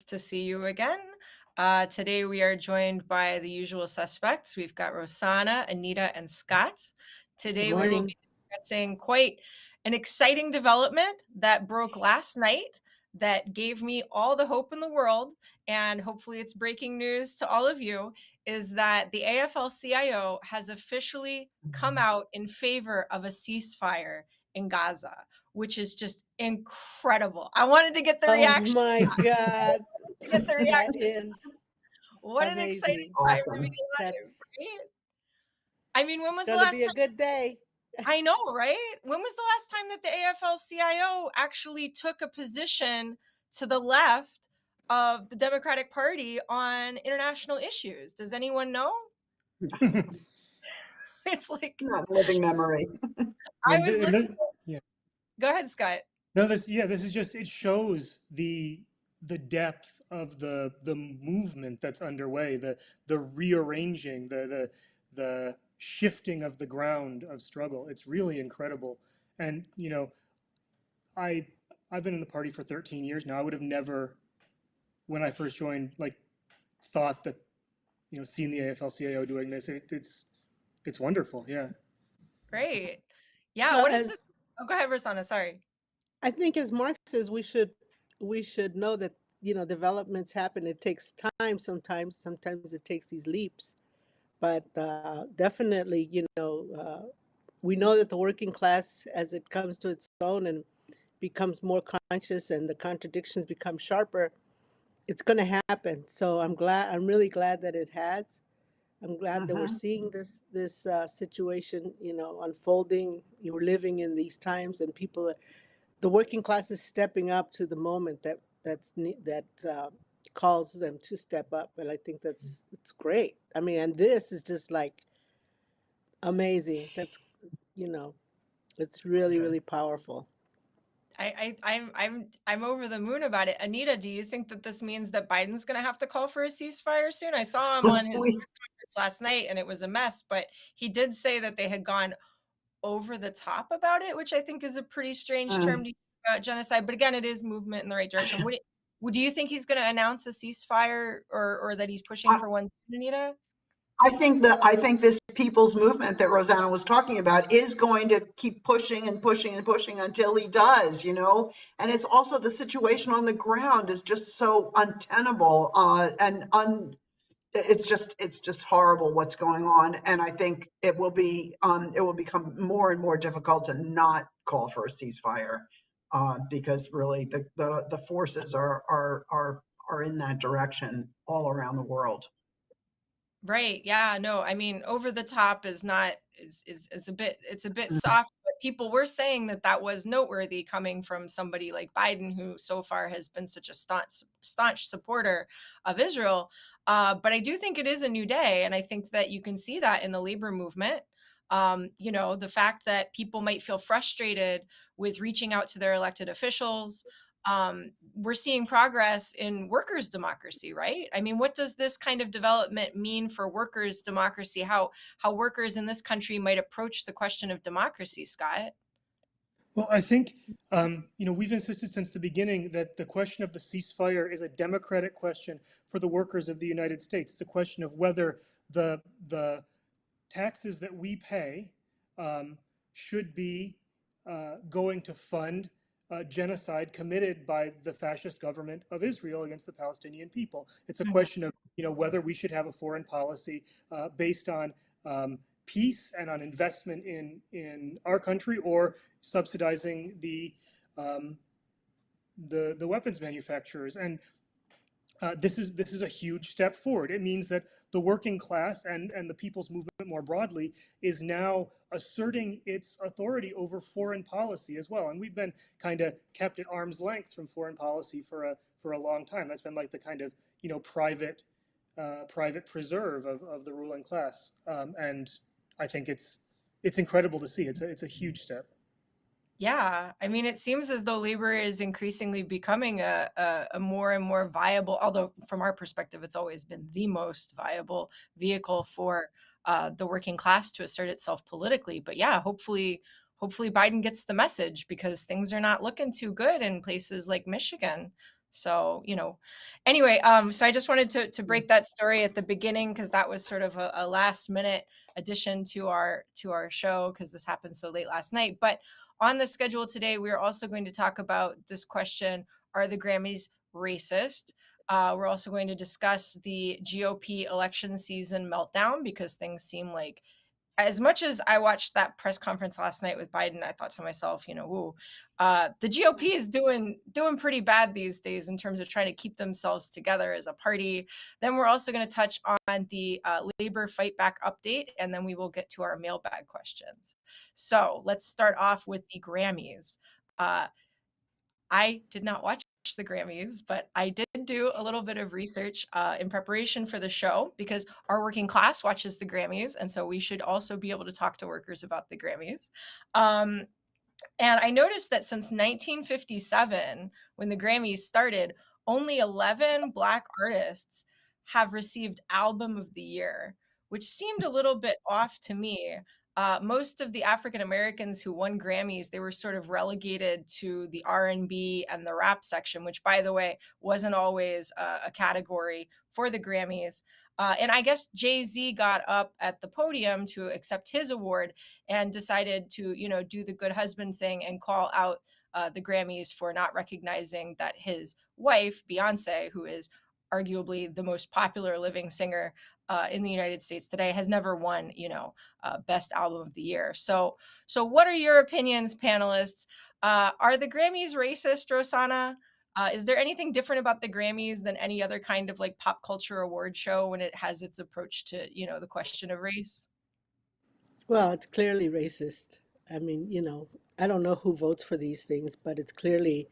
to see you again. Today we are joined by the usual suspects. We've got Rosanna, Anita, and Scott. Good Today we will morning. be discussing quite an exciting development that broke last night that gave me all the hope in the world, and hopefully it's breaking news to all of you, is that the AFL-CIO has officially come out in favor of a ceasefire in Gaza, which is just incredible. I wanted to get the Oh reaction. my God. To get the That reaction. is What an exciting amazing. time to be Awesome. alive, That's right? I mean, when it's was the gonna last be a time? good day. I know, right? When was the last time that the AFL-CIO actually took a position to the left of the Democratic Party on international issues? Does anyone know? It's like Not living memory. I And, was th- and looking. then, yeah, Go ahead, Scott. no, this is just, it shows the depth of the movement that's underway, the rearranging, the shifting of the ground of struggle. It's really incredible. And I I've been in the party for 13 years now. I would have never, when I first joined, like thought that seeing the AFL-CIO doing this, it's wonderful. Yeah. Great. Yeah, Well, what is as this? Oh, go ahead, Rosanna. Sorry. I think as Marxists, we should know that developments happen. It takes time sometimes. Sometimes it takes these leaps, but definitely, we know that the working class, as it comes to its own and becomes more conscious, and the contradictions become sharper, it's going to happen. So I'm really glad that it has. I'm glad that we're Mhm. seeing this situation, unfolding. You're living in these times, and the working class is stepping up to the moment that calls them to step up, and I think it's great. I mean, and this is just like amazing. You know, it's really, really powerful. I'm over the moon about it. Anita, do you think that this means that Biden's going to have to call for a ceasefire soon? I saw him on his We, press conference last night, and it was a mess. But he did say that they had gone over the top about it, which I think is a pretty strange uh, term to use about genocide. But again, it is movement in the right direction. Do you think he's going to announce a ceasefire, or that he's pushing I, for one, Anita? I think this people's movement that Rosanna was talking about is going to keep pushing and pushing and pushing until he does. And it's also the situation on the ground is just so untenable, it's just horrible what's going on, and I think it will become more and more difficult to not call for a ceasefire, because really the forces are in that direction all around the world. Right. Yeah. No, I mean, over the top is not is a bit, it's a bit soft, but people were saying that that was noteworthy coming from somebody like Biden, who so far has been such a staunch supporter of Israel. But I do think it is a new day, and I think that you can see that in the labor movement. The fact that people might feel frustrated with reaching out to their elected officials. We're seeing progress in workers' democracy, right? I mean, what does this kind of development mean for workers' democracy? How workers in this country might approach the question of democracy, Scott? Well, I think we've insisted since the beginning that the question of the ceasefire is a democratic question for the workers of the United States. It's a question of whether the taxes that we pay should be going to fund genocide committed by the fascist government of Israel against the Palestinian people. It's a question of whether we should have a foreign policy based on peace and on investment in our country, or subsidizing um, the weapons manufacturers. And this is a huge step forward. It means that the working class and the people's movement more broadly is now asserting its authority over foreign policy as well. And we've been kind of kept at arm's length from foreign policy for a long time. That's been like the kind of private preserve of the ruling class. And I think it's incredible to see. It's a huge step. Yeah, I mean, it seems as though labor is increasingly becoming a more and more viable, although from our perspective, it's always been the most viable vehicle for the working class to assert itself politically. But yeah, hopefully Biden gets the message, because things are not looking too good in places like Michigan. So, anyway, so I just wanted to break that story at the beginning because that was sort of a last minute addition to our show because this happened so late last night. But on the schedule today, we're also going to talk about this question: are the Grammys racist? We're also going to discuss the GOP election season meltdown because things seem like, as much as I watched that press conference last night with Biden, I thought to myself, ooh, the GOP is doing pretty bad these days in terms of trying to keep themselves together as a party. Then we're also going to touch on the labor fight back update, and then we will get to our mailbag questions. So let's start off with the Grammys. I did not watch the Grammys, but I did do a little bit of research in preparation for the show because our working class watches the Grammys, and so we should also be able to talk to workers about the Grammys. And I noticed that since 1957, when the Grammys started, only 11 Black artists have received Album of the Year, which seemed a little bit off to me. Most of the African Americans who won Grammys, they were sort of relegated to the R&B and the rap section, which, by the way, wasn't always a category for the Grammys. And I guess Jay-Z got up at the podium to accept his award and decided to, do the good husband thing and call out the Grammys for not recognizing that his wife, Beyonce, who is arguably the most popular living singer in the United States today, has never won, Best Album of the Year. So what are your opinions, panelists? Are the Grammys racist, Rosanna? Is there anything different about the Grammys than any other kind of like pop culture award show when it has its approach to, the question of race? Well, it's clearly racist. I mean, I don't know who votes for these things, but it's clearly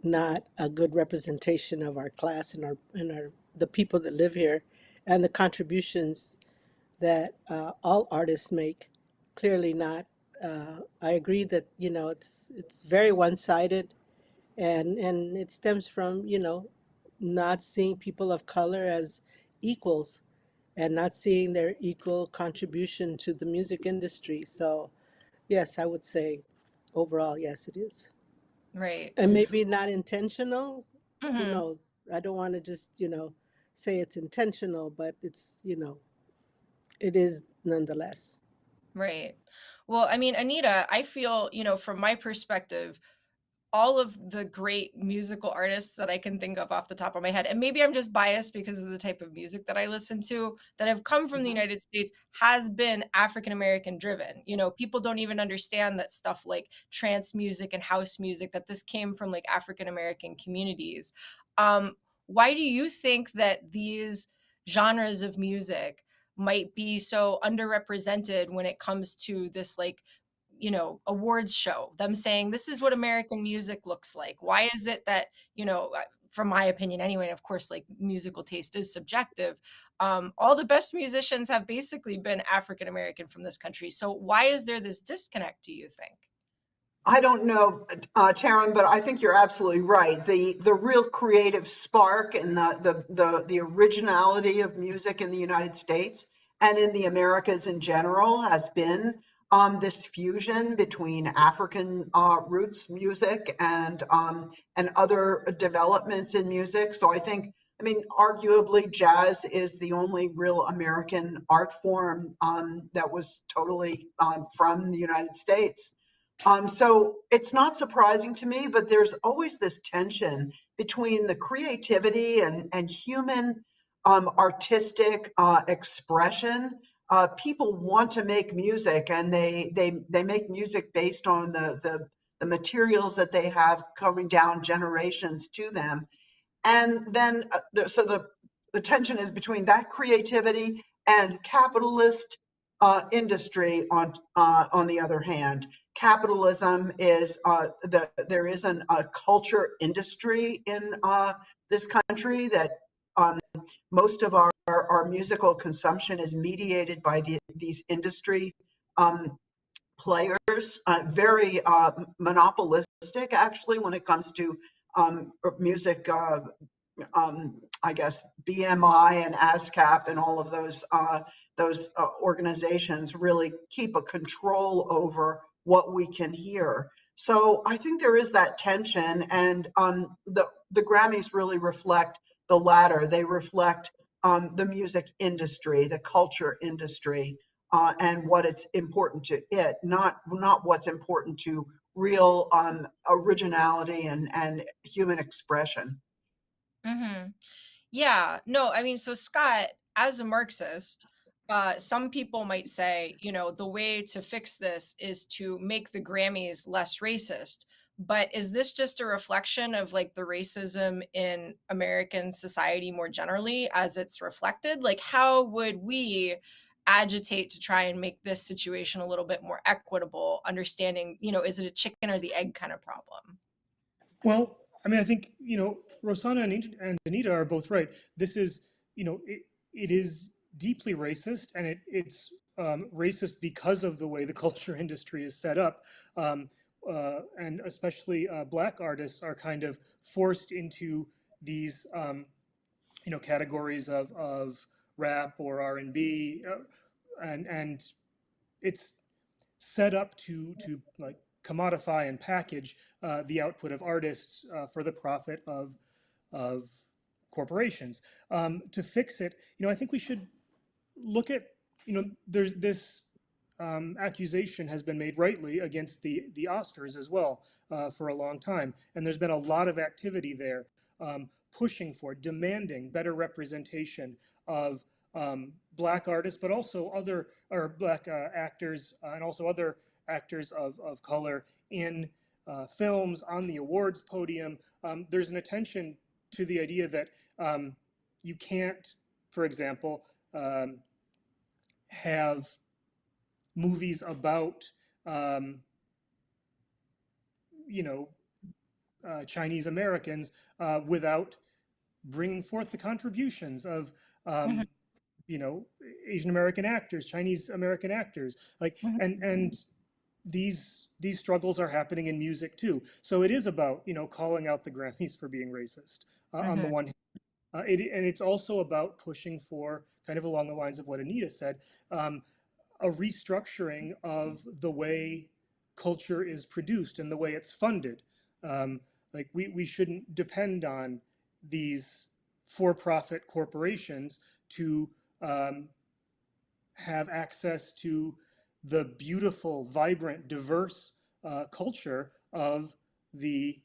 not a good representation of our class and our the people that live here and the contributions that all artists make. Clearly not. I agree that it's very one-sided, and it stems from not seeing people of color as equals and not seeing their equal contribution to the music industry. So yes, I would say overall, yes, it is. Right. And maybe not intentional. Who Hmm. knows? I don't want to just, say it's intentional, but it is nonetheless. Right. Well, I mean, Anita, I feel, from my perspective, all of the great musical artists that I can think of off the top of my head, and maybe I'm just biased because of the type of music that I listen to, that have come from the Mhm. United States, has been African American driven. People don't even understand that stuff like trance music and house music, that this came from like African American communities. Um, why do you think that these genres of music might be so underrepresented when it comes to this like awards show, them saying this is what American music looks like? Why is it that, from my opinion anyway, and of course, like musical taste is subjective, all the best musicians have basically been African American from this country. So why is there this disconnect, do you think? I don't know, Taryn, but I think you're absolutely right. The real creative spark and the originality of music in the United States and in the Americas in general has been this fusion between African roots music and other developments in music. So I mean, arguably, jazz is the only real American art form that was totally from the United States. So it's not surprising to me, but there's always this tension between the creativity and human artistic expression. People want to make music, and they make music based on the materials that they have coming down generations to them. And then, the tension is between that creativity and capitalist industry on the other hand. Capitalism is there is a culture industry in this country that most of our musical consumption is mediated by these industry um, players, very monopolistic actually when it comes to music. I guess BMI and ASCAP and all of those organizations really keep a control over what we can hear. So I think there is that tension, and the Grammys really reflect the latter. They reflect the music industry, the culture industry, and what it's important to it, not what's important to real originality and human expression. Mhm. Yeah, no, I mean, so Scott, as a Marxist, some people might say, the way to fix this is to make the Grammys less racist. But is this just a reflection of like the racism in American society more generally as it's reflected? Like, how would we agitate to try and make this situation a little bit more equitable, understanding, is it a chicken or the egg kind of problem? Well, I mean, I think, Rosanna and Anita are both right. This is, it is deeply racist, and it's racist because of the way the culture industry is set up. And especially Black artists are kind of forced into these, categories of rap or R&B, and it's set up to like commodify and package the output of artists for the profit of corporations. To fix it, I think we should look at, there's this accusation has been made rightly against the Oscars as well for a long time, and there's been a lot of activity there, pushing for, demanding better representation of Black artists, but also other or Black actors and also other actors of color in films on the awards podium. There's an attention to the idea that you can't, for example, have movies about um, you know Chinese Americans without bringing forth the contributions of Mhm, um, you know Asian American actors, Chinese American actors, like mhm, and these struggles are happening in music too. So it is about calling out the Grammys for being racist on the mhm, one hand. And it's also about pushing for, kind of along the lines of what Anita said, um, a restructuring of the way culture is produced and the way it's funded. Like we shouldn't depend on these for-profit corporations to um, have access to the beautiful, vibrant, diverse culture of the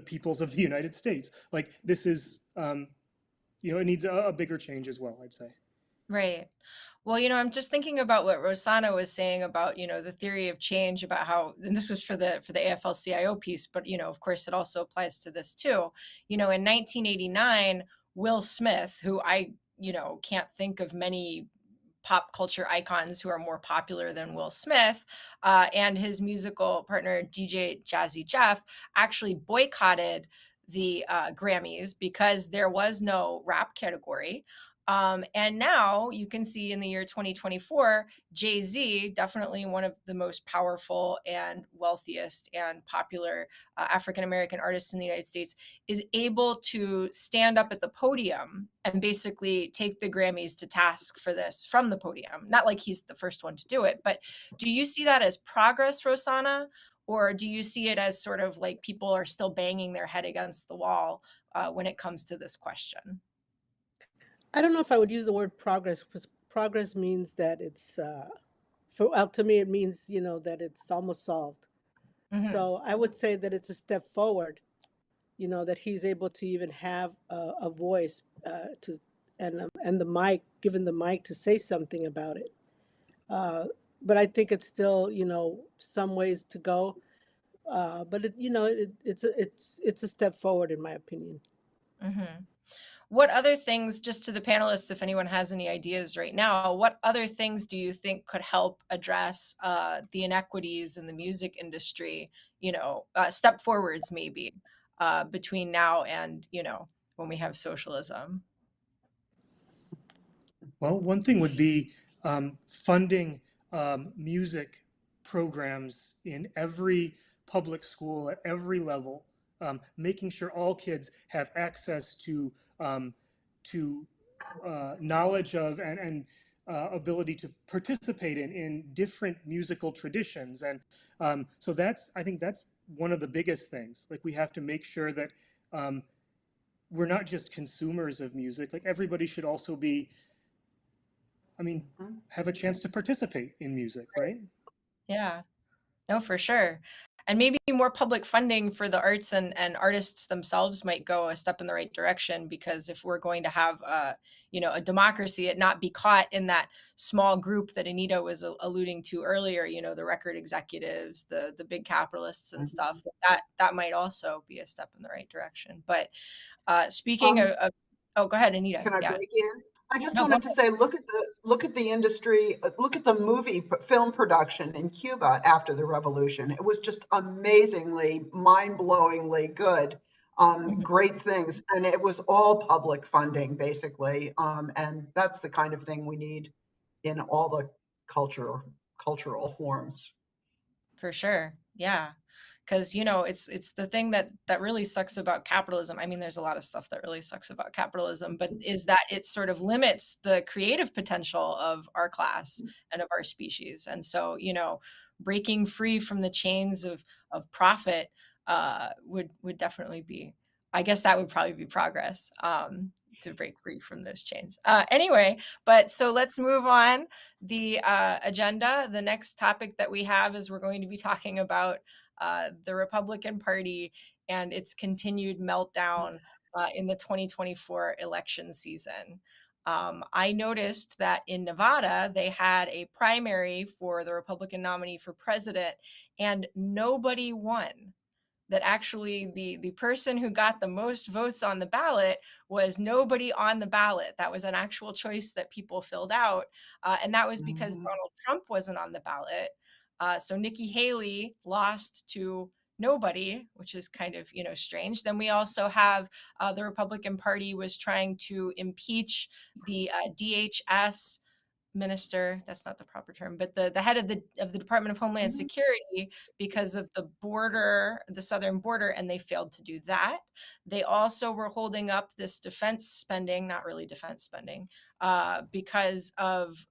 peoples of the United States. Like this is, it needs a bigger change as well, I'd say. right. Well, I'm just thinking about what Rosanna was saying about, the theory of change about how, and this was for the AFL-CIO piece, but of course it also applies to this too. In 1989, Will Smith, who I, can't think of many pop culture icons who are more popular than Will Smith, and his musical partner DJ Jazzy Jeff actually boycotted the Grammys because there was no rap category. And now you can see in the year 2024, Jay Z, definitely one of the most powerful and wealthiest and popular African American artists in the United States, is able to stand up at the podium and basically take the Grammys to task for this from the podium. Not like he's the first one to do it, but do you see that as progress, Rosanna? Or do you see it as sort of like people are still banging their head against the wall when it comes to this question? I don't know if I would use the word progress because progress means that it's for well, to me it means, that it's almost solved. Hmm. So I would say that it's a step forward, that he's able to even have a voice to and the mic, given the mic to say something about it. Uh, but I think it's still, some ways to go. But it's a step forward in my opinion. Hmm. What other things, just to the panelists, if anyone has any ideas right now, what other things do you think could help address the inequities in the music industry? Step forwards maybe between now and when we have socialism. Well, one thing would be funding music programs in every public school at every level, making sure all kids have access to um, to knowledge of and ability to participate in different musical traditions. And so I think that's one of the biggest things. Like, we have to make sure that we're not just consumers of music. Like, everybody should also be, I mean, have a chance to participate in music, right? Yeah. No, for sure. And maybe more public funding for the arts and artists themselves might go a step in the right direction, because if we're going to have a democracy, it not be caught in that small group that Anita was alluding to earlier, the record executives, the big capitalists and stuff, that might also be a step in the right direction. But speaking Um, oh, go ahead, Anita. Can I Yeah. break in? I just No, go wanted to say, look at the industry, look at the film production in Cuba after the revolution. It was just amazingly, mind-blowingly good, ahead. great things, and it was all public funding basically, and that's the kind of thing we need in all the cultural forms. For sure. Yeah. Because it's the thing that really sucks about capitalism. I mean, there's a lot of stuff that really sucks about capitalism, but is that it sort of limits the creative potential of our class and of our species. And so, breaking free from the chains of profit would definitely be, I guess that would probably be progress, to break free from those chains. Anyway, but so let's move on the agenda. The next topic that we have is we're going to be talking about the Republican Party and its continued meltdown in the 2024 election season. I noticed that in Nevada, they had a primary for the Republican nominee for president, and nobody won. That actually the person who got the most votes on the ballot was nobody on the ballot. That was an actual choice that people filled out, and that was because Mhm. Donald Trump wasn't on the ballot. So Nikki Haley lost to nobody, which is kind of strange. Then we also have the Republican Party was trying to impeach the DHS minister, that's not the proper term, but the head of the Department of Homeland Mhm. Security, because of the southern border, and they failed to do that. They also were holding up this defense spending, not really defense spending, because of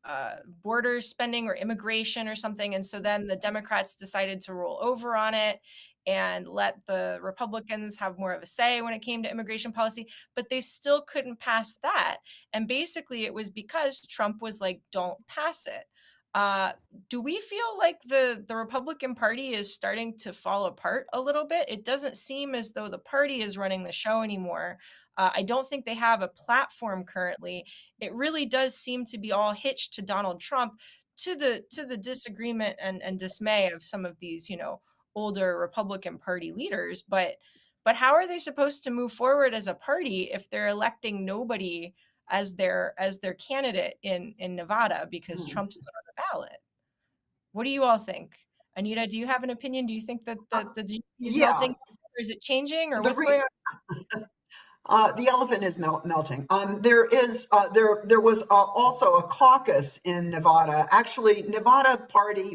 border spending or immigration or something. And so then the Democrats decided to roll over on it and let the Republicans have more of a say when it came to immigration policy, but they still couldn't pass that. And basically, it was because Trump was like, don't pass it. Uh, do we feel like the Republican Party is starting to fall apart a little bit? It doesn't seem as though the party is running the show anymore. I don't think they have a platform currently. It really does seem to be all hitched to Donald Trump, to the disagreement and dismay of some of these, older Republican Party leaders. But how are they supposed to move forward as a party if they're electing nobody as their candidate in Nevada because Mhm. Trump's not on the ballot? What do you all think? Anita, do you have an opinion? Do you think that Uh, the GOP is yeah, melting, or is it changing, or the what's going re on? the elephant is melting. There was also a caucus in Nevada. Actually,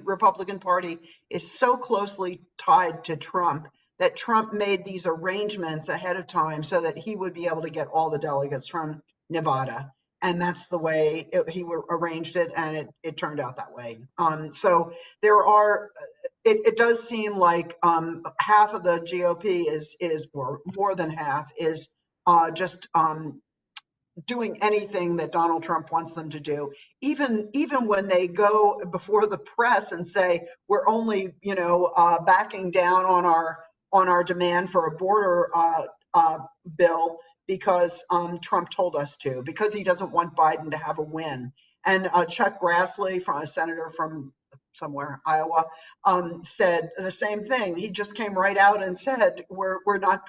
Republican Party is so closely tied to Trump that Trump made these arrangements ahead of time so that he would be able to get all the delegates from Nevada. And that's the way arranged it, and it turned out that way. So there are, it does seem like half of the GOP or more than half, is just doing anything that Donald Trump wants them to do. Even when they go before the press and say we're only, backing down on our demand for a border bill because Trump told us to, because he doesn't want Biden to have a win. And Chuck Grassley, from a senator from somewhere, Iowa, said the same thing. He just came right out and said we're not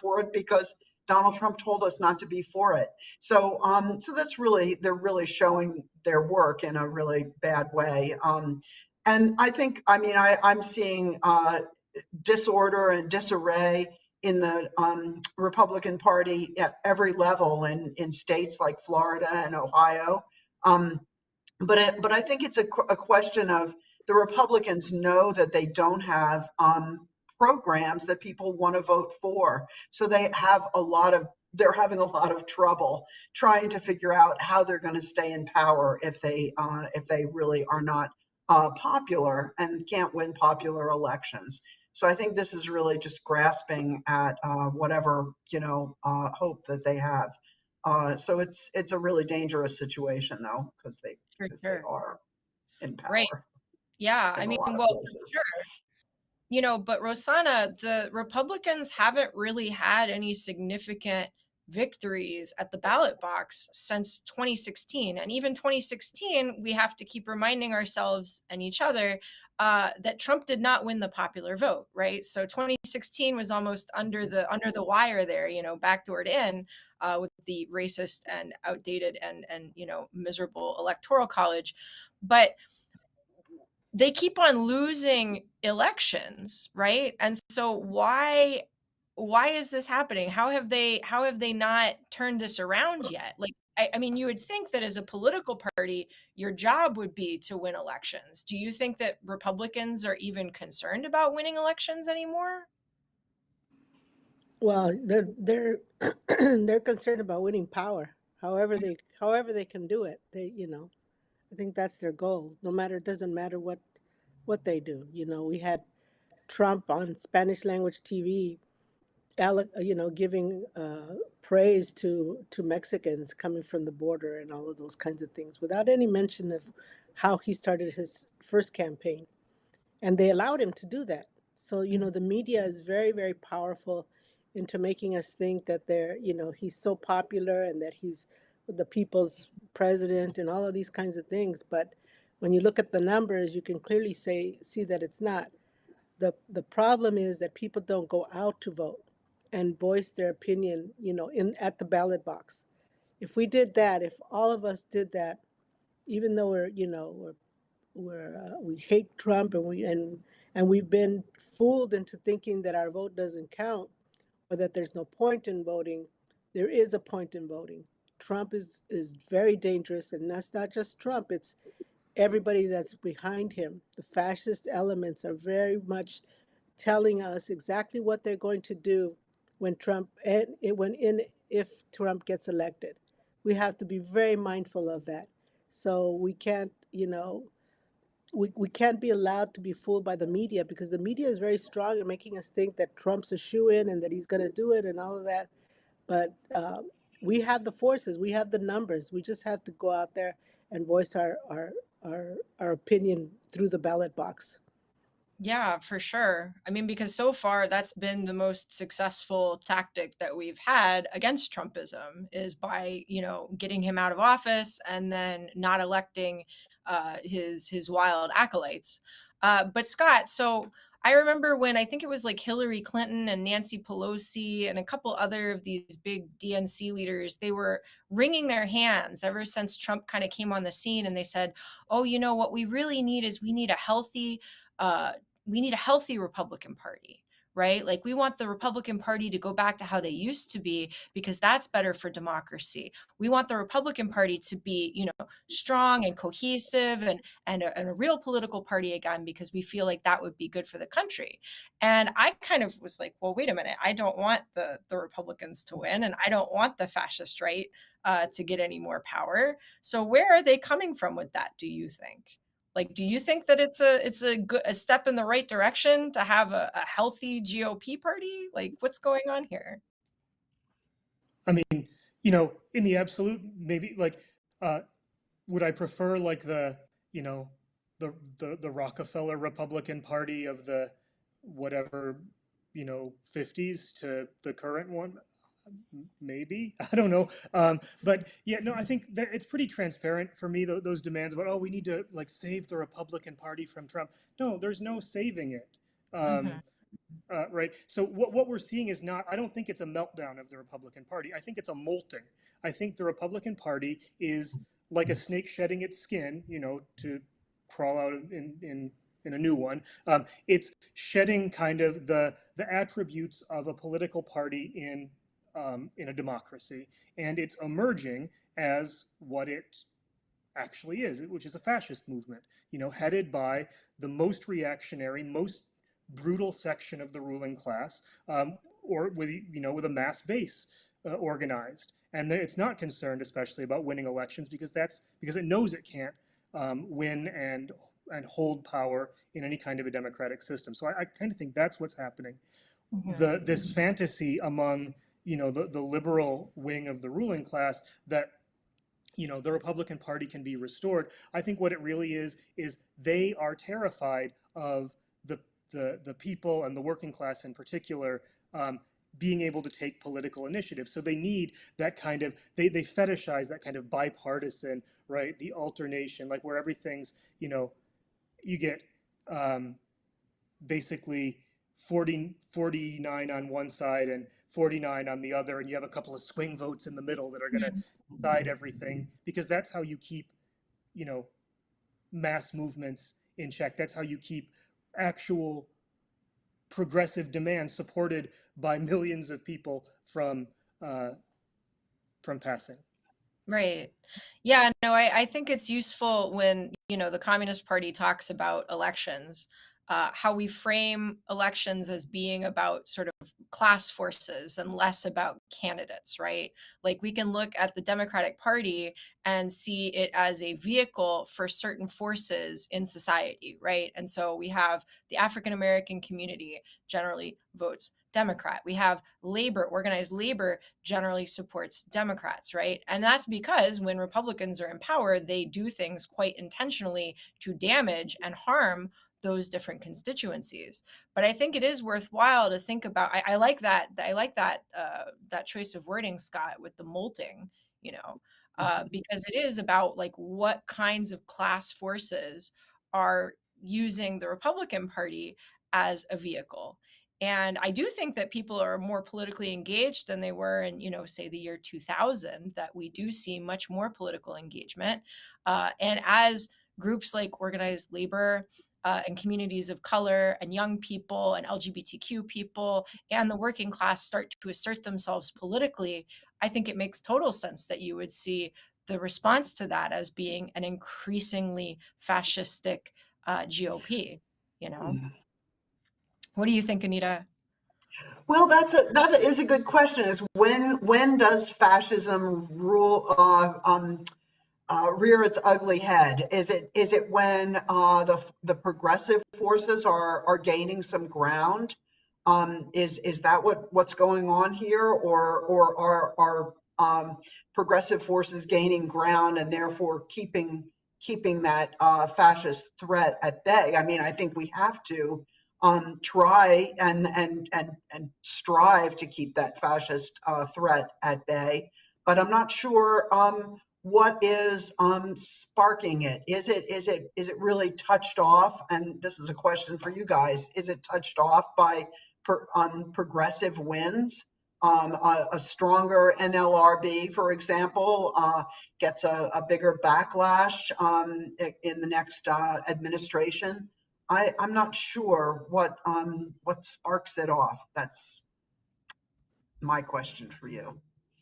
for it because Donald Trump told us not to be for it. So that's really, they're really showing their work in a really bad way. And I think, I'm seeing disorder and disarray in the Republican Party at every level in states like Florida and Ohio. Um, but I think it's a question of the Republicans know that they don't have programs that people want to vote for. So they have a lot of they're having a lot of trouble trying to figure out how they're going to stay in power if they really are not popular and can't win popular elections. So I think this is really just grasping at whatever hope that they have. So it's a really dangerous situation though, For because they sure. are in Right. power Yeah. I in a mean, lot of well, for places. sure. You know, but Rosanna, the Republicans haven't really had any significant victories at the ballot box since 2016. And even 2016, we have to keep reminding ourselves and each other that Trump did not win the popular vote, right? So 2016 was almost under the wire there, you know, backdoored in with the racist and outdated and miserable electoral college. But they keep on losing elections, right? And so why is this happening? How have they not turned this around yet? Like I mean, you would think that as a political party, your job would be to win elections. Do you think that Republicans are even concerned about winning elections anymore? Well, they're they're concerned about winning power. However they can do it. I think that's their goal. No matter it doesn't matter what they do. We had Trump on Spanish language TV, giving praise to Mexicans coming from the border and all of those kinds of things, without any mention of how he started his first campaign. And they allowed him to do that. So the media is very, very powerful into making us think that he's so popular and that he's the people's president and all of these kinds of things. But when you look at the numbers, you can clearly see that it's not. The problem is that people don't go out to vote and voice their opinion, in at the ballot box. If we did that, if all of us did that, even though we hate Trump, and we've been fooled into thinking that our vote doesn't count, or that there's no point in voting. There is a point in voting. Trump is very dangerous, and that's not just Trump. It's everybody that's behind him. The fascist elements are very much telling us exactly what they're going to do when Trump and when in if Trump gets elected. We have to be very mindful of that. So we can't be allowed to be fooled by the media, because the media is very strong in making us think that Trump's a shoo-in and that he's going to do it and all of that. But we have the forces, we have the numbers. We just have to go out there and voice our opinion through the ballot box. Yeah, for sure. I mean, because so far that's been the most successful tactic that we've had against Trumpism is by, getting him out of office and then not electing his wild acolytes. But Scott, so I remember when I think it was like Hillary Clinton and Nancy Pelosi and a couple other of these big DNC leaders, they were wringing their hands ever since Trump kind of came on the scene, and they said, "Oh, what we really need is uh, we need a healthy Republican Party, right? Like we want the Republican Party to go back to how they used to be because that's better for democracy. We want the Republican Party to be, strong and cohesive and a real political party again because we feel like that would be good for the country." And I kind of was like, well, wait a minute. I don't want the Republicans to win, and I don't want the fascist right to get any more power. So where are they coming from with that, do you think? Like, do you think that it's a step in the right direction to have a healthy GOP party? Like, what's going on here? I mean, in the absolute, maybe like, uh, would I prefer like you know, the Rockefeller Republican Party of the whatever, 50s to the current one? Maybe. I don't know. But yeah, no, I think that it's pretty transparent for me, those demands about, oh, we need to like save the Republican Party from Trump. No, there's no saving it. Mhm. Um, right. So what we're seeing is not, I don't think it's a meltdown of the Republican Party. I think it's a molting. I think the Republican Party is like a snake shedding its skin, to crawl out in a new one. It's shedding kind of the attributes of a political party in a democracy, and it's emerging as what it actually is, which is a fascist movement, headed by the most reactionary, most brutal section of the ruling class, or with a mass base. organized, and it's not concerned especially about winning elections because it knows it can't win and hold power in any kind of a democratic system. So I kind of think that's what's happening. This fantasy among the liberal wing of the ruling class that the Republican Party can be restored. I think what it really is they are terrified of the people and the working class in particular being able to take political initiative. So they need that kind of they fetishize that kind of bipartisan, right? The alternation, like where everything's you get basically 49 on one side and 49 on the other, and you have a couple of swing votes in the middle that are going to decide everything, because that's how you keep mass movements in check. That's how you keep actual progressive demand supported by millions of people from passing. Right. Yeah, no, I think it's useful when, the Communist Party talks about elections, how we frame elections as being about sort of class forces and less about candidates, right? Like we can look at the Democratic Party and see it as a vehicle for certain forces in society, right? And so we have the African American community generally votes Democrat. We have labor, organized labor generally supports Democrats, right? And that's because when Republicans are in power, they do things quite intentionally to damage and harm those different constituencies. But I think it is worthwhile to think about. I like that. I like that choice of wording, Scott, with the molting. Because it is about like what kinds of class forces are using the Republican Party as a vehicle. And I do think that people are more politically engaged than they were in, say the year 2000, that we do see much more political engagement. And as groups like organized labor and communities of color and young people and LGBTQ people and the working class start to assert themselves politically, I think it makes total sense that you would see the response to that as being an increasingly fascistic GOP, you know? What do you think, Anita? Well, that is a good question. Is when does fascism rear its ugly head? Is it when the progressive forces are gaining some ground? Is that what's going on here, or are progressive forces gaining ground and therefore keeping that fascist threat at bay? I mean, I think we have to try and strive to keep that fascist threat at bay, but I'm not sure what is sparking it. Is it really touched off? And this is a question for you guys. Is it touched off by progressive wins? A stronger NLRB, for example, gets a bigger backlash in the next administration. I'm not sure what sparks it off. That's my question for you.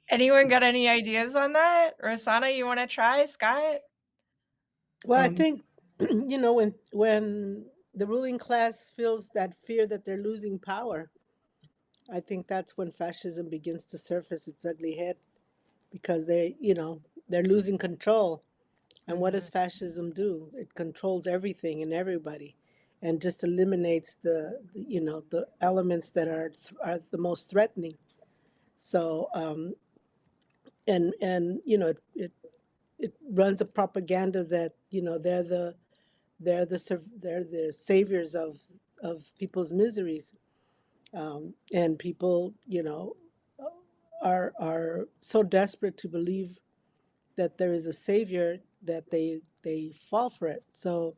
Anyone got any ideas on that? Rosanna, you want to try? Scott? Well, I think when the ruling class feels that fear that they're losing power, I think that's when fascism begins to surface its ugly head, because they're losing control. And what does fascism do? It controls everything and everybody, and just eliminates the elements that are the most threatening. So and it runs a propaganda that they're the saviors of people's miseries, and people are so desperate to believe that there is a savior that they fall for it. So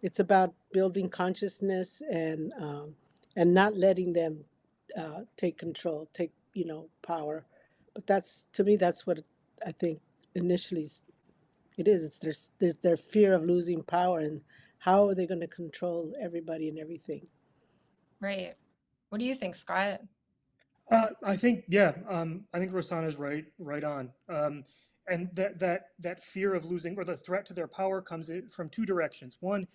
it's about building consciousness and not letting them take control, take power. But that's, to me, that's what I think initially it is. It's there's their fear of losing power, and how are they going to control everybody and everything? Right. What do you think, Scott? I think, yeah, I think Rosanna's right on. And that fear of losing, or the threat to their power, comes in from two directions. One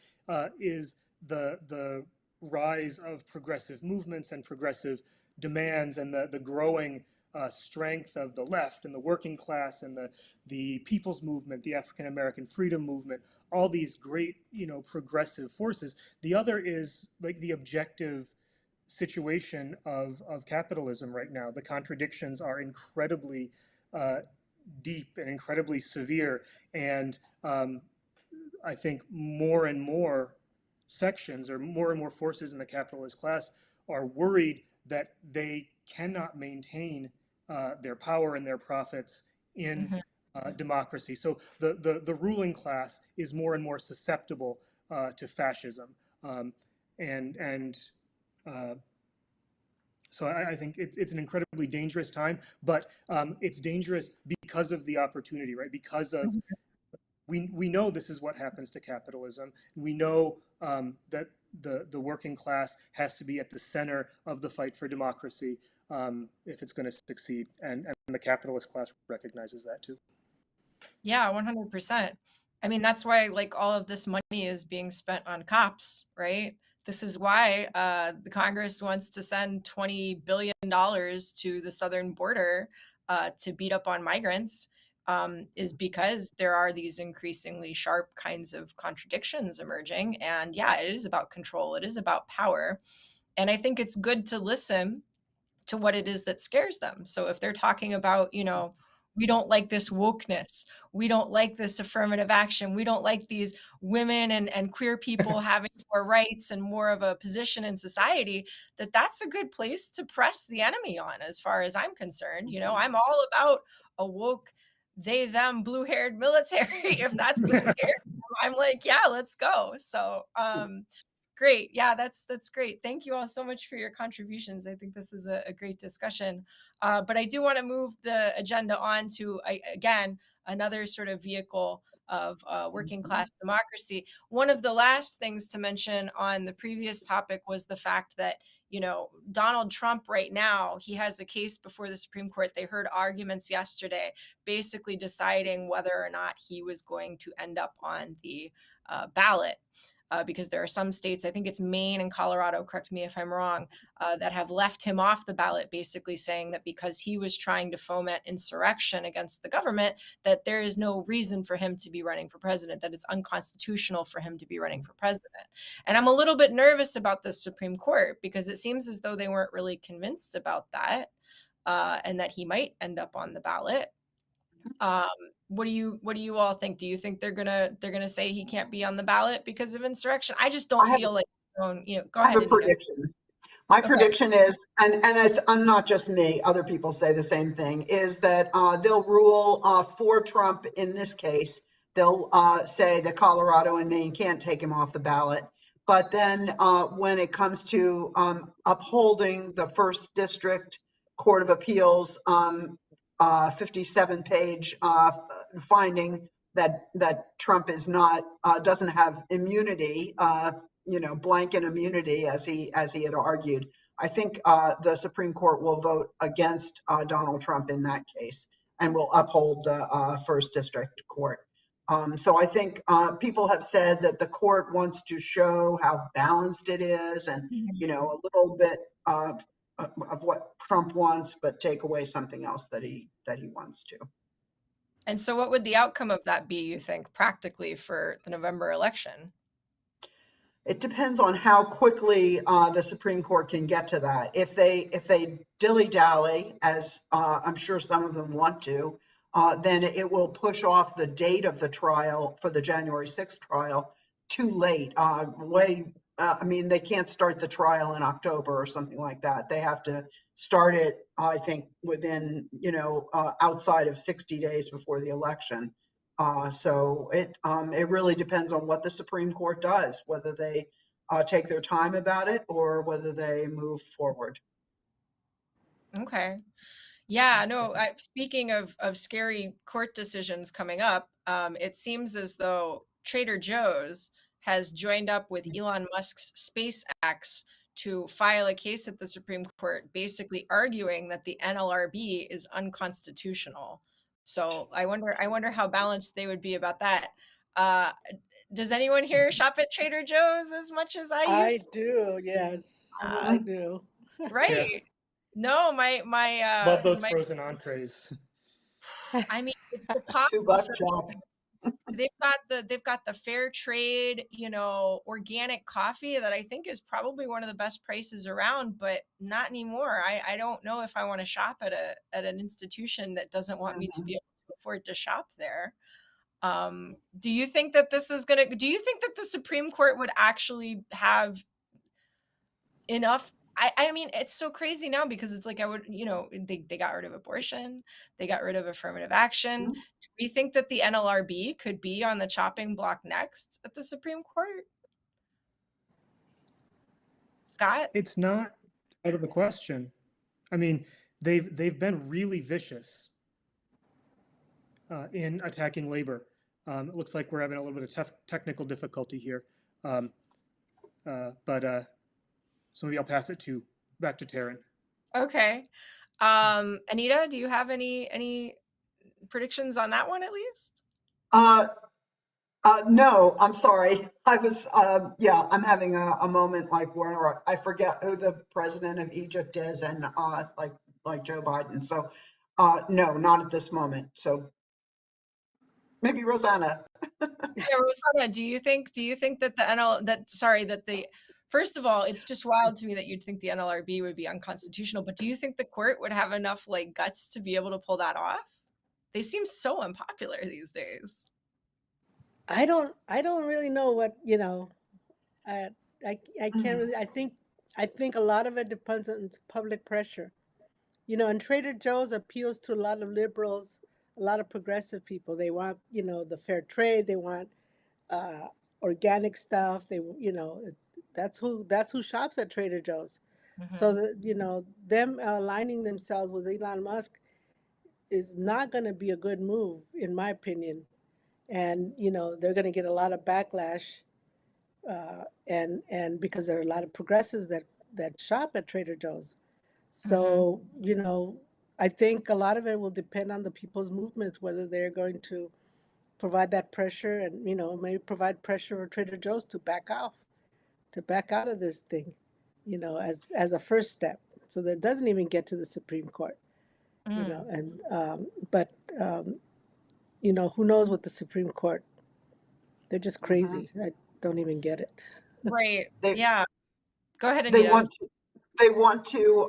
is the rise of progressive movements and progressive demands, and the growing strength of the left and the working class and the people's movement, the African American freedom movement, all these great, progressive forces. The other is like the objective situation of capitalism right now. The contradictions are incredibly deep and incredibly severe, and I think more and more sections or more forces in the capitalist class are worried that they cannot maintain their power and their profits in Mhm. democracy. So the ruling class is more and more susceptible to fascism, and uh, so I think it's an incredibly dangerous time, but it's dangerous because of the opportunity, right? Because of Mhm. we know this is what happens to capitalism. We know that the working class has to be at the center of the fight for democracy if it's going to succeed, and the capitalist class recognizes that too. Yeah, 100%. I mean, that's why like all of this money is being spent on cops, right? This is why the Congress wants to send $20 billion to the southern border to beat up on migrants, is because there are these increasingly sharp kinds of contradictions emerging. And yeah, it is about control, it is about power. And I think it's good to listen to what it is that scares them. So if they're talking about, we don't like this wokeness, we don't like this affirmative action, we don't like these women and queer people having more rights and more of a position in society, that's a good place to press the enemy on, as far as I'm concerned. I'm all about a woke, they, them, blue haired military. If that's what scares them, I'm like, yeah, let's go. So, great. Yeah, that's great. Thank you all so much for your contributions. I think this is a great discussion. But I do want to move the agenda on to, again, another sort of vehicle of working class democracy. One of the last things to mention on the previous topic was the fact that, Donald Trump right now, he has a case before the Supreme Court. They heard arguments yesterday, basically deciding whether or not he was going to end up on the ballot. Because there are some states, I think it's Maine and Colorado, correct me if I'm wrong, that have left him off the ballot, basically saying that because he was trying to foment insurrection against the government, that there is no reason for him to be running for president, that it's unconstitutional for him to be running for president. And I'm a little bit nervous about the Supreme Court because it seems as though they weren't really convinced about that, and that he might end up on the ballot. Um, what do you all think? Do you think they're gonna say he can't be on the ballot because of insurrection? I just don't I have, feel like, go I have ahead, a Anita. prediction. My Okay. prediction is, and it's not just me, other people say the same thing, is that they'll rule for Trump in this case. They'll say that Colorado and Maine can't take him off the ballot. But then when it comes to upholding the first district Court of Appeals 57-page finding that Trump is not doesn't have immunity, blanket immunity, as he had argued. I think the Supreme Court will vote against Donald Trump in that case and will uphold the first district court. So I think people have said that the court wants to show how balanced it is, and Mhm. a little bit of what Trump wants, but take away something else that he wants to. And so what would the outcome of that be, you think, practically for the November election? It depends on how quickly the Supreme Court can get to that. If they dilly-dally, as I'm sure some of them want to, then it will push off the date of the trial for the January 6th trial too late. I mean, they can't start the trial in October or something like that. They have to start it, I think, within, outside of 60 days before the election. So it really depends on what the Supreme Court does, whether they take their time about it or whether they move forward. Okay. Yeah, So, no, speaking of scary court decisions coming up, it seems as though Trader Joe's has joined up with Elon Musk's SpaceX to file a case at the Supreme Court, basically arguing that the NLRB is unconstitutional. So I wonder how balanced they would be about that. Uh, does anyone here shop at Trader Joe's as much as I I used do, yes, to? I do. Yeah. Right. No, Love those my frozen entrees. I mean, it's the pop $2, for Jack. they've got the fair trade, you know, organic coffee that I think is probably one of the best prices around, but not anymore. I don't know if I want to shop at an institution that doesn't want me to Mhm. be able to afford to shop there. Do you think that this is gonna do you think that the Supreme Court would actually have enough? I mean, it's so crazy now because it's like I would, you know, they got rid of abortion, they got rid of affirmative action. Mhm. Do we think that the NLRB could be on the chopping block next at the Supreme Court? Scott? It's not out of the question. I mean, they've been really vicious in attacking labor. It looks like we're having a little bit of technical difficulty here, um, but so maybe I'll pass it to back to Taryn. Okay. Anita, do you have any predictions on that one at least? Uh, no, I'm sorry. I was, yeah, I'm having a moment like where I forget who the president of Egypt is and like Joe Biden. So, no, not at this moment. So maybe Rosanna. Yeah, Rosanna, do you think that the NL that sorry that the first of all, it's just wild to me that you'd think the NLRB would be unconstitutional, but do you think the court would have enough like guts to be able to pull that off? They seem so unpopular these days. I don't really know what, I I can't Mhm. really I think a lot of it depends on public pressure. And Trader Joe's appeals to a lot of liberals, a lot of progressive people. They want, the fair trade, they want uh organic stuff. That's who shops at Trader Joe's. So Hmm. that, them aligning themselves with Elon Musk is not going to be a good move in my opinion. And they're going to get a lot of backlash, and because there are a lot of progressives that shop at Trader Joe's. Hmm. So, I think a lot of it will depend on the people's movements, whether they're going to provide that pressure and, maybe provide pressure for Trader Joe's to back out of this thing, as a first step. So that it doesn't even get to the Supreme Court, Mm. and, but, who knows what the Supreme Court, they're just Mhm. crazy. I don't even get it. Right. They Yeah. Go ahead, they Anita. want to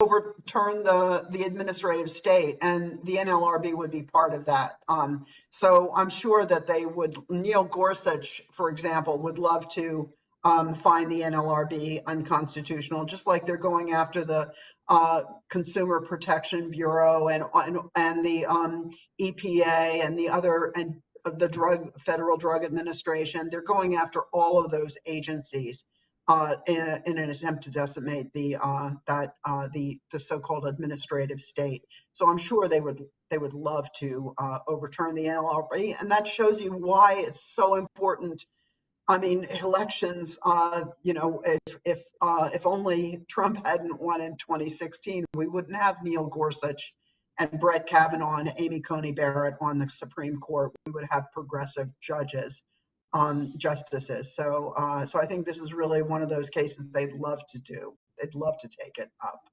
overturn the administrative state, and the NLRB would be part of that. So I'm sure that they would. Neil Gorsuch, for example, would love to find the NLRB unconstitutional, just like they're going after the Consumer Protection Bureau and the EPA and the other and the Federal Drug Administration. They're going after all of those agencies in an attempt to decimate the so-called administrative state. So I'm sure they would love to overturn the NLRB, and that shows you why it's so important. I mean, elections. If only Trump hadn't won in 2016, we wouldn't have Neil Gorsuch and Brett Kavanaugh and Amy Coney Barrett on the Supreme Court. We would have progressive judges, justices. So I think this is really one of those cases they'd love to do. They'd love to take it up.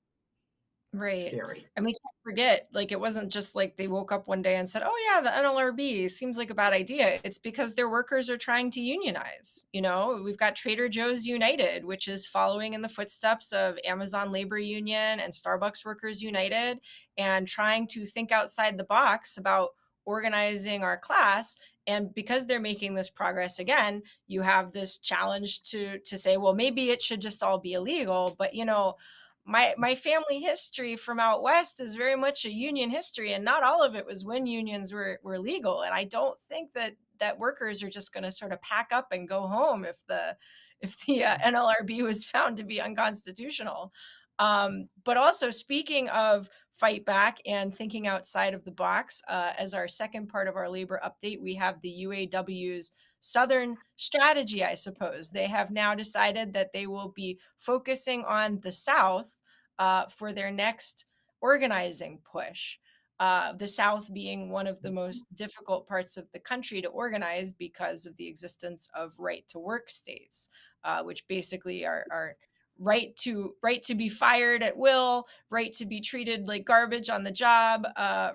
Right. Scary. And we can't forget, like, it wasn't just like they woke up one day and said, oh, yeah, the NLRB seems like a bad idea. It's because their workers are trying to unionize. You know, we've got Trader Joe's United, which is following in the footsteps of Amazon Labor Union and Starbucks Workers United and trying to think outside the box about organizing our class. And because they're making this progress again, you have this challenge to say, well, maybe it should just all be illegal. But, you know, my family history from out west is very much a union history, and not all of it was when unions were legal. And I don't think that workers are just going to sort of pack up and go home if the NLRB was found to be unconstitutional. But also, speaking of fight back and thinking outside of the box, as our second part of our labor update, we have the UAW's Southern strategy, I suppose. They have now decided that they will be focusing on the South for their next organizing push. The South being one of the most difficult parts of the country to organize because of the existence of right to work states, which basically are right to be fired at will, right to be treated like garbage on the job,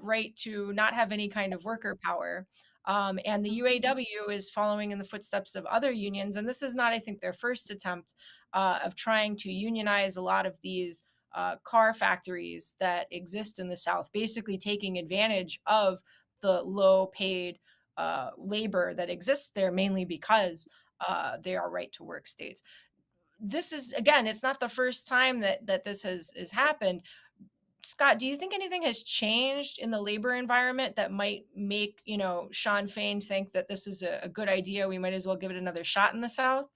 right to not have any kind of worker power. And the UAW is following in the footsteps of other unions, and this is not, I think, their first attempt of trying to unionize a lot of these car factories that exist in the South, basically taking advantage of the low paid labor that exists there, mainly because they are right to work states. This is, again, it's not the first time that this has happened. Scott, do you think anything has changed in the labor environment that might make, Sean Fain think that this is a good idea? We might as well give it another shot in the South?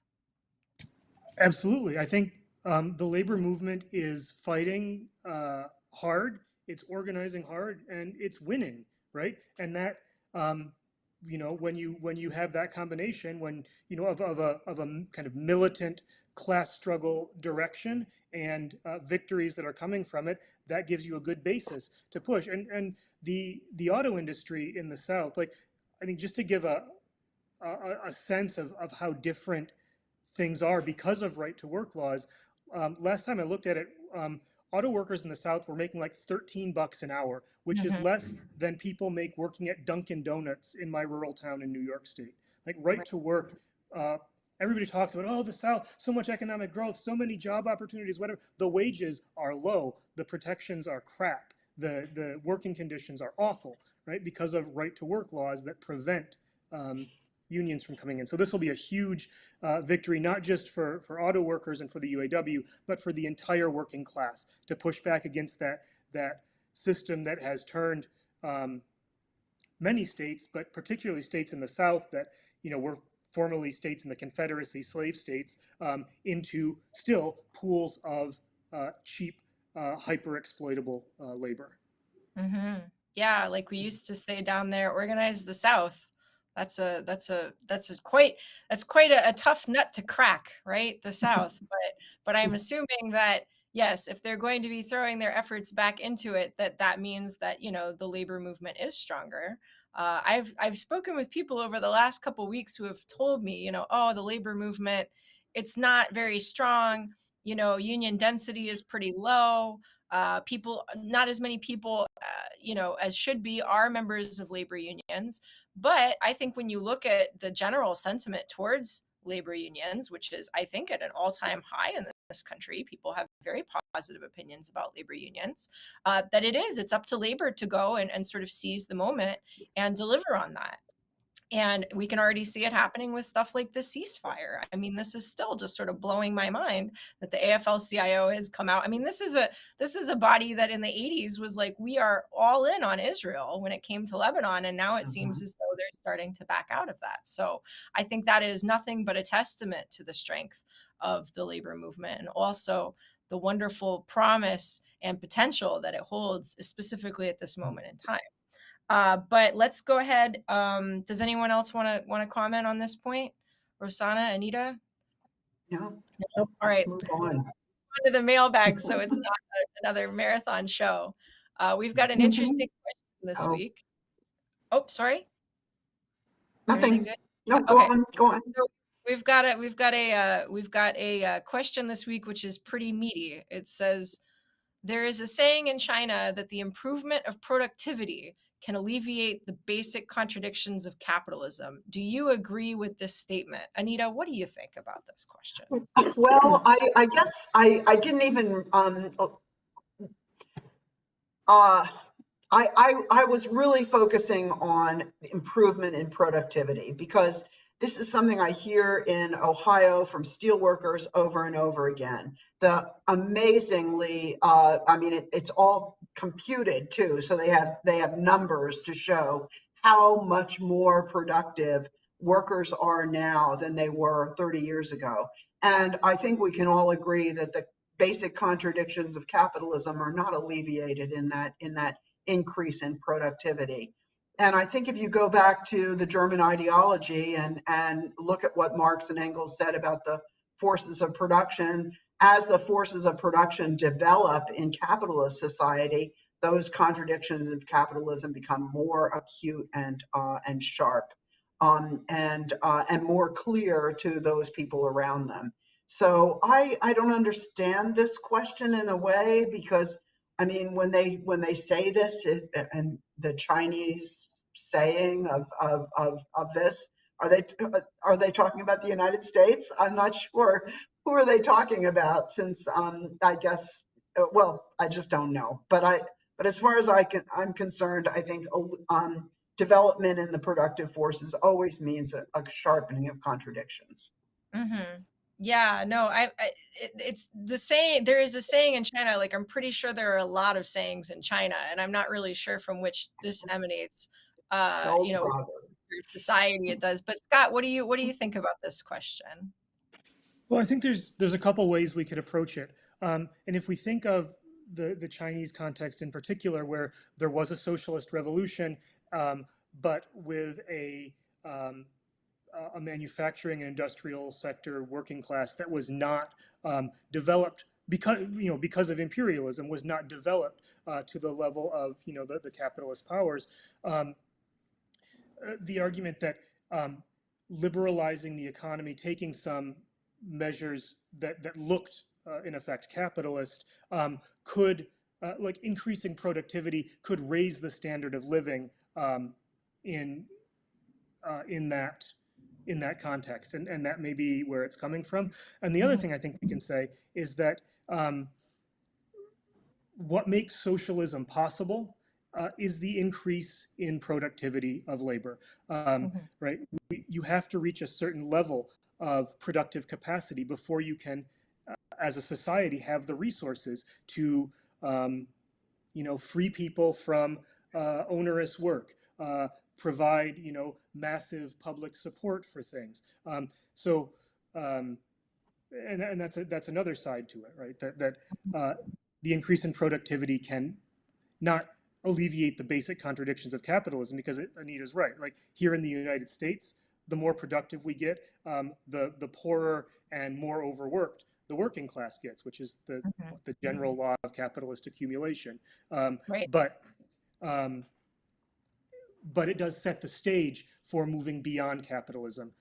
Absolutely. I think the labor movement is fighting hard, it's organizing hard, and it's winning, right? And that, when you have that combination, of a kind of militant class struggle direction and victories that are coming from it, that gives you a good basis to push. And the auto industry in the South, like, I think, just to give a sense of how different things are because of right to work laws. Last time I looked at it, auto workers in the South were making like $13 an hour, which is Mhm. less than people make working at Dunkin' Donuts in my rural town in New York State. Like, right Right. to work, everybody talks about, oh, the South, so much economic growth, so many job opportunities, whatever. The wages are low, the protections are crap, the working conditions are awful, right? Because of right to work laws that prevent unions from coming in. So this will be a huge victory, not just for auto workers and for the UAW, but for the entire working class, to push back against that system that has turned many states, but particularly states in the South that were formerly states in the Confederacy, slave states, into still pools of cheap, hyper exploitable labor. Yeah, like we used to say down there, organize the South. That's quite a tough nut to crack, right? The South. But I'm assuming that, yes, if they're going to be throwing their efforts back into it, that means that, the labor movement is stronger. I've spoken with people over the last couple weeks who have told me, oh, the labor movement, it's not very strong. Union density is pretty low. Not as many people, as should be, are members of labor unions. But I think when you look at the general sentiment towards labor unions, which is, I think, at an all-time high in this country, people have very positive opinions about labor unions, that it's up to labor to go and sort of seize the moment and deliver on that. And we can already see it happening with stuff like the ceasefire. I mean, this is still just sort of blowing my mind that the AFL-CIO has come out. I mean, this is a body that in the 80s was like, we are all in on Israel when it came to Lebanon, and now it seems as though they're starting to back out of that. So I think that is nothing but a testament to the strength of the labor movement, and also the wonderful promise and potential that it holds, specifically at this moment in time. But let's go ahead. Does anyone else want to comment on this point? Rosanna, Anita? No, Nope. All let's right, move on. on to the mailbag, so it's not another marathon show. We've got an interesting question this Oh, week. Oh, sorry. Everything nothing. good? No, go Okay. on, go on. So we've got a question this week, which is pretty meaty. It says, there is a saying in China that the improvement of productivity can alleviate the basic contradictions of capitalism. Do you agree with this statement? Anita, what do you think about this question? Well, I guess I didn't even uh, I was really focusing on improvement in productivity because this is something I hear in Ohio from steelworkers over and over again. The amazingly, I mean, it's all computed too, so they have numbers to show how much more productive workers are now than they were 30 years ago. And I think we can all agree that the basic contradictions of capitalism are not alleviated in that increase in productivity. And I think if you go back to the German ideology and look at what Marx and Engels said about the forces of production, as the forces of production develop in capitalist society, those contradictions of capitalism become more acute and sharp, and more clear to those people around them. So I don't understand this question in a way, because I mean, when they say this, and the Chinese saying of this, are they talking about the United States? I'm not sure. Who are they talking about? Since I guess, well, I just don't know. But as far as I'm concerned, I think development in the productive forces always means a sharpening of contradictions. Hmm. Yeah, no, it's the saying. There is a saying in China. Like, I'm pretty sure there are a lot of sayings in China, and I'm not really sure from which this emanates. No You know, problem. society it does. But Scott, what do you think about this question? Well, I think there's a couple ways we could approach it. And if we think of the Chinese context in particular, where there was a socialist revolution, but with um, a manufacturing and industrial sector working class that was not developed because of imperialism, was not developed to the level of the capitalist powers. Um, the argument that liberalizing the economy, taking some measures that looked, in effect, capitalist, could, like increasing productivity, could raise the standard of living in in that context, and that may be where it's coming from. And the other Mhm. thing I think we can say is that what makes socialism possible is the increase in productivity of labor. Mhm. Right? You have to reach a certain level of productive capacity before you can, as a society, have the resources to, free people from onerous work, provide, massive public support for things. So, um, and that's another side to it, right? That the increase in productivity can not alleviate the basic contradictions of capitalism, because Anita's right. Like here in the United States, the more productive we get, the poorer and more overworked the working class gets, which is Mhm. the general law of capitalist accumulation. Um, Right. but um, but it does set the stage for moving beyond capitalism,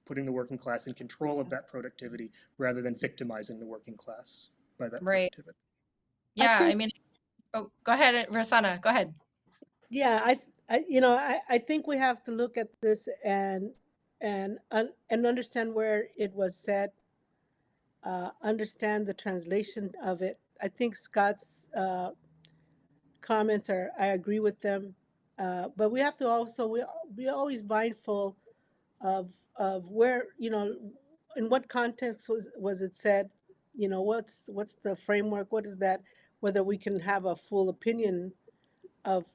putting the working class in control of that productivity rather than victimizing the working class by that Right. productivity. I Yeah. I think, mean, oh, go ahead, Rosanna. Go ahead. yeah, I think we have to look at this and understand where it was said, understand the translation of it. I think Scott's comments are, I agree with them, but we have to also we always mindful of where, in what context was it said, what's the framework, what is that, whether we can have a full opinion of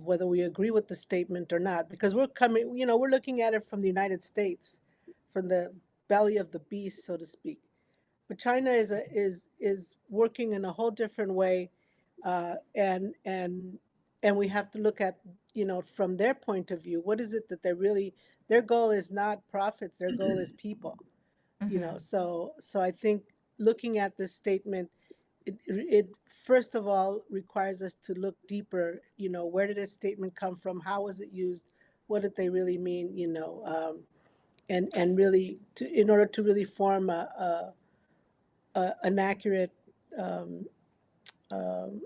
whether we agree with the statement or not, because we're coming, we're looking at it from the United States, from the belly of the beast, so to speak. But China is working in a whole different way, and we have to look at, from their point of view, what is it that they're really, their goal is not profits, their goal is people. Hmm. So I think looking at this statement, it first of all requires us to look deeper. Where did this statement come from? How was it used? What did they really mean? And really, in order to really form an accurate um, um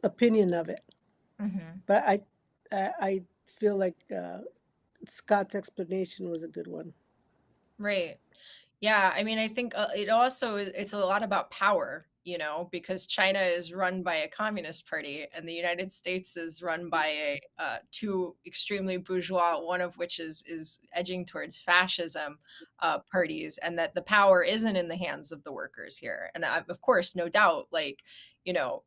opinion of it. Hmm. But I feel like Scott's explanation was a good one. Right. Yeah, I mean, I think it also it's a lot about power, because China is run by a communist party and the United States is run by two extremely bourgeois, one of which is edging towards fascism parties, and that the power isn't in the hands of the workers here. And of course, no doubt, like, you know,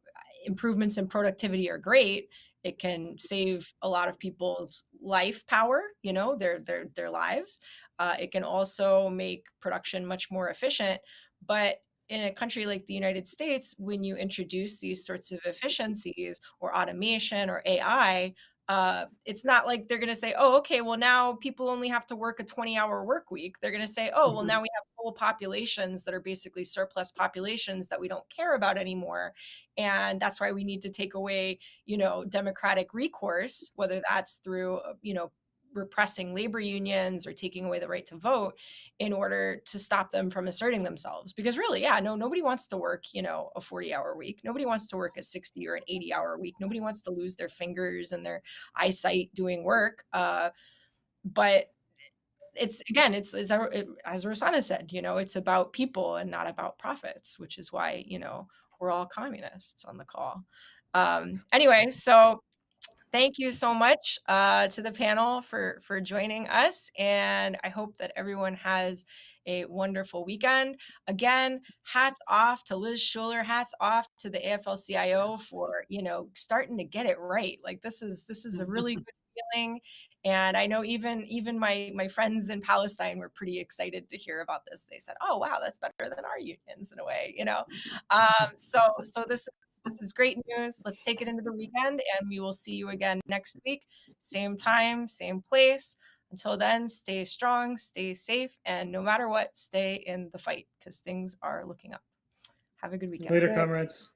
improvements in productivity are great. It can save a lot of people's life power, their lives. It can also make production much more efficient. But in a country like the United States, when you introduce these sorts of efficiencies or automation or AI, it's not like they're going to say, oh, okay, well, now people only have to work a 20-hour work week. They're going to say, oh, well, now Mhm. we have whole populations that are basically surplus populations that we don't care about anymore. And that's why we need to take away, democratic recourse, whether that's through, repressing labor unions or taking away the right to vote in order to stop them from asserting themselves. Because really, yeah, no, nobody wants to work, a 40-hour week. Nobody wants to work a 60 or an 80-hour week. Nobody wants to lose their fingers and their eyesight doing work. But it's, again, it's as Rosanna said, it's about people and not about profits, which is why, we're all communists on the call. Anyway, so thank you so much to the panel for joining us, and I hope that everyone has a wonderful weekend. Again, hats off to Liz Schuler, hats off to the AFL-CIO for starting to get it right. Like this is a really good feeling, and I know even my friends in Palestine were pretty excited to hear about this. They said, "Oh wow, that's better than our unions in a way." So this is great news. Let's take it into the weekend, and we will see you again next week. Same time, same place. Until then, stay strong, stay safe, and no matter what, stay in the fight because things are looking up. Have a good weekend. Later, comrades.